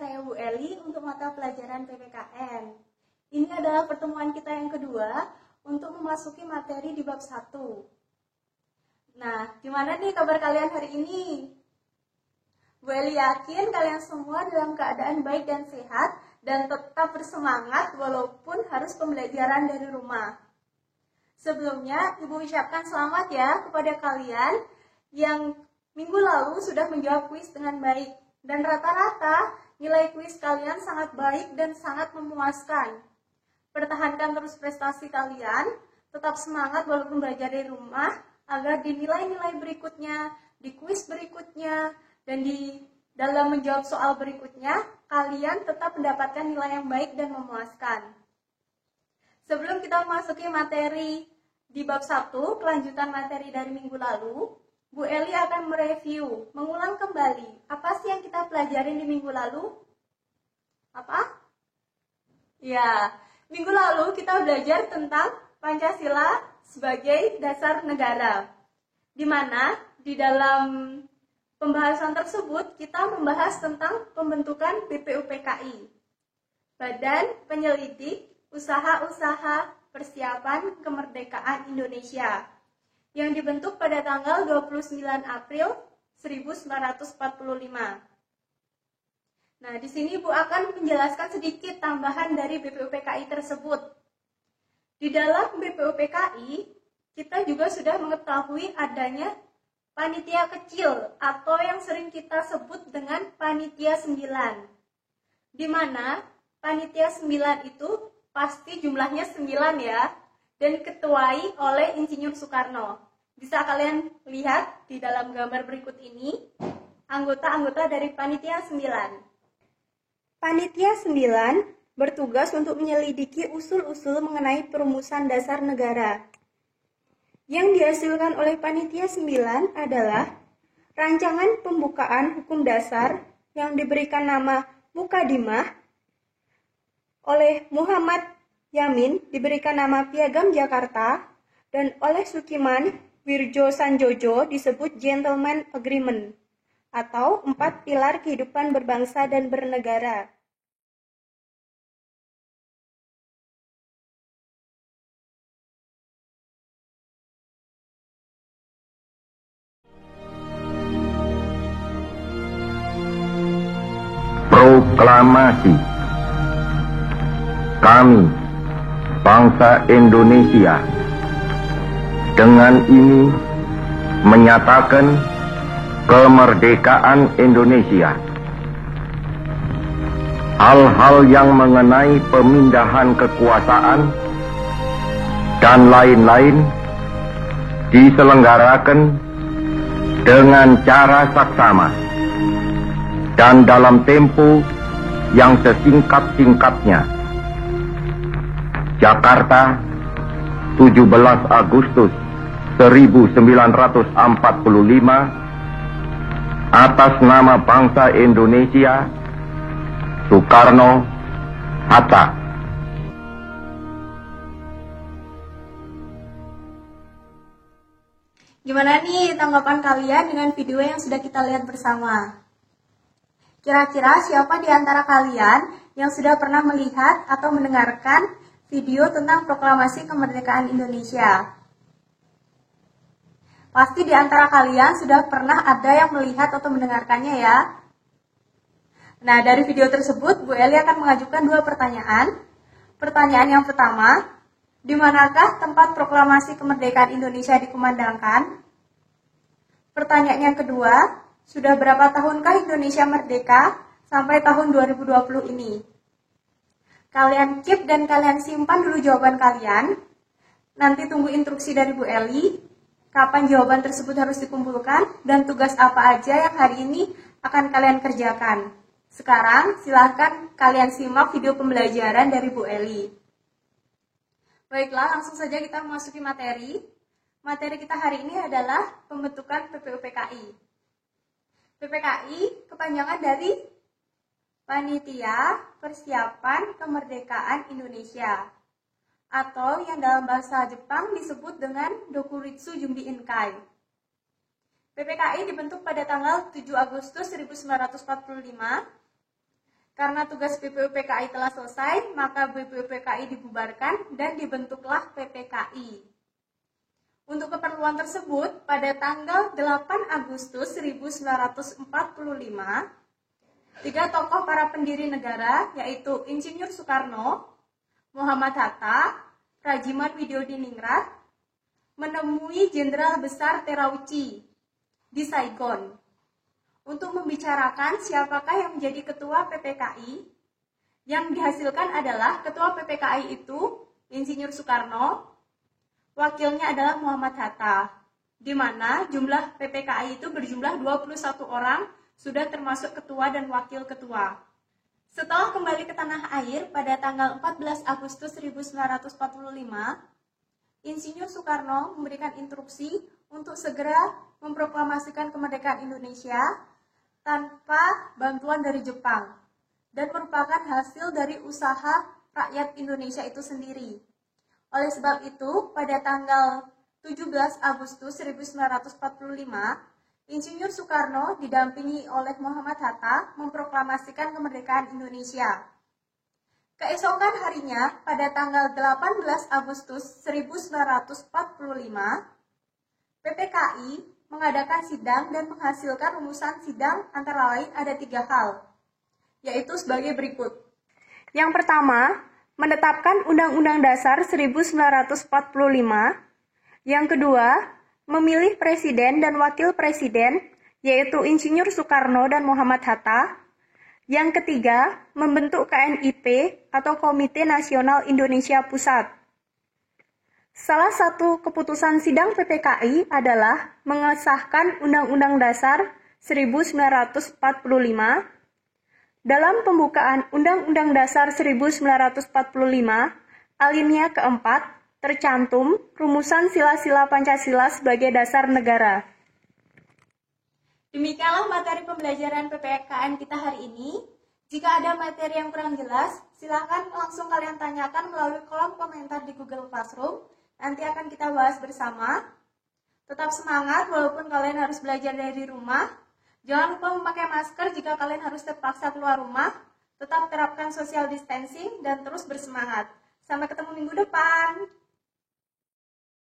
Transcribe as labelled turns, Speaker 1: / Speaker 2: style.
Speaker 1: saya Bu Eli untuk mata pelajaran PPKN. Ini adalah pertemuan kita yang kedua untuk memasuki materi di bab 1. Nah, gimana nih kabar kalian hari ini? Bu Eli yakin kalian semua dalam keadaan baik dan sehat dan tetap bersemangat walaupun harus pembelajaran dari rumah. Sebelumnya, Ibu ucapkan selamat ya kepada kalian yang minggu lalu sudah menjawab kuis dengan baik. Dan rata-rata nilai kuis kalian sangat baik dan sangat memuaskan. Pertahankan terus prestasi kalian, tetap semangat walaupun belajar dari rumah, agar di nilai-nilai berikutnya, di kuis berikutnya, dan di dalam menjawab soal berikutnya, kalian tetap mendapatkan nilai yang baik dan memuaskan. Sebelum kita memasuki materi di bab 1, kelanjutan materi dari minggu lalu, Bu Eli akan mereview, mengulang kembali, apa sih yang kita pelajarin di minggu lalu? Apa? Ya, minggu lalu kita belajar tentang Pancasila sebagai dasar negara. Di mana di dalam pembahasan tersebut kita membahas tentang pembentukan BPUPKI, Badan Penyelidik Usaha-Usaha Persiapan Kemerdekaan Indonesia, yang dibentuk pada tanggal 29 April 1945. Nah, di sini Bu akan menjelaskan sedikit tambahan dari BPUPKI tersebut. Di dalam BPUPKI, kita juga sudah mengetahui adanya panitia kecil atau yang sering kita sebut dengan panitia 9. Di mana panitia 9 itu pasti jumlahnya 9 ya, dan diketuai oleh Insinyur Soekarno. Bisa kalian lihat di dalam gambar berikut ini, anggota-anggota dari Panitia 9. Panitia 9 bertugas untuk menyelidiki usul-usul mengenai perumusan dasar negara. Yang dihasilkan oleh Panitia 9 adalah rancangan pembukaan hukum dasar yang diberikan nama Mukadimah, oleh Muhammad Yamin diberikan nama Piagam Jakarta, dan oleh Sukiman Wirjo Sanjojo disebut Gentleman Agreement, atau 4 pilar kehidupan berbangsa dan bernegara.
Speaker 2: Proklamasi. Kami, bangsa Indonesia, dengan ini menyatakan kemerdekaan Indonesia. Hal-hal yang mengenai pemindahan kekuasaan dan lain-lain diselenggarakan dengan cara saksama dan dalam tempo yang sesingkat-singkatnya. Jakarta, 17 Agustus 1945, atas nama bangsa Indonesia, Soekarno, Hatta.
Speaker 1: Gimana nih tanggapan kalian dengan video yang sudah kita lihat bersama? Kira-kira siapa di antara kalian yang sudah pernah melihat atau mendengarkan video tentang proklamasi kemerdekaan Indonesia? Pasti di antara kalian sudah pernah ada yang melihat atau mendengarkannya ya. Nah, dari video tersebut Bu Eli akan mengajukan 2 pertanyaan. Pertanyaan yang pertama, di manakah tempat proklamasi kemerdekaan Indonesia dikumandangkan? Pertanyaan yang kedua, sudah berapa tahunkah Indonesia merdeka sampai tahun 2020 ini? Kalian keep dan kalian simpan dulu jawaban kalian. Nanti tunggu instruksi dari Bu Eli, kapan jawaban tersebut harus dikumpulkan, dan tugas apa aja yang hari ini akan kalian kerjakan. Sekarang silahkan kalian simak video pembelajaran dari Bu Eli. Baiklah, langsung saja kita memasuki materi. Materi kita hari ini adalah pembentukan BPUPKI. BPUPKI kepanjangan dari Panitia Persiapan Kemerdekaan Indonesia, atau yang dalam bahasa Jepang disebut dengan Dokuritsu Jumbi Inkai. PPKI dibentuk pada tanggal 7 Agustus 1945 Karena tugas BPUPKI telah selesai, maka BPUPKI dibubarkan dan dibentuklah PPKI. Untuk keperluan tersebut, pada tanggal 8 Agustus 1945, tiga tokoh para pendiri negara, yaitu Insinyur Soekarno, Muhammad Hatta, Rajiman Widyodiningrat, menemui Jenderal Besar Terauchi di Saigon untuk membicarakan siapakah yang menjadi ketua PPKI. Yang dihasilkan adalah ketua PPKI itu Insinyur Soekarno, wakilnya adalah Muhammad Hatta, di mana jumlah PPKI itu berjumlah 21 orang, sudah termasuk ketua dan wakil ketua. Setelah kembali ke tanah air pada tanggal 14 Agustus 1945, Insinyur Soekarno memberikan instruksi untuk segera memproklamasikan kemerdekaan Indonesia tanpa bantuan dari Jepang dan merupakan hasil dari usaha rakyat Indonesia itu sendiri. Oleh sebab itu, pada tanggal 17 Agustus 1945, Insinyur Soekarno didampingi oleh Muhammad Hatta memproklamasikan kemerdekaan Indonesia. Keesokan harinya, pada tanggal 18 Agustus 1945, PPKI mengadakan sidang dan menghasilkan rumusan sidang antara lain ada 3 hal, yaitu sebagai berikut. Yang pertama, menetapkan Undang-Undang Dasar 1945. Yang kedua, memilih presiden dan wakil presiden, yaitu Insinyur Soekarno dan Muhammad Hatta. Yang ketiga, membentuk KNIP atau Komite Nasional Indonesia Pusat. Salah satu keputusan sidang PPKI adalah mengesahkan Undang-Undang Dasar 1945. Dalam pembukaan Undang-Undang Dasar 1945, alinea keempat, tercantum rumusan sila-sila Pancasila sebagai dasar negara. Demikianlah materi pembelajaran PPKN kita hari ini. Jika ada materi yang kurang jelas, silakan langsung kalian tanyakan melalui kolom komentar di Google Classroom. Nanti akan kita bahas bersama. Tetap semangat walaupun kalian harus belajar dari rumah. Jangan lupa memakai masker jika kalian harus terpaksa keluar rumah. Tetap terapkan social distancing dan terus bersemangat. Sampai ketemu minggu depan.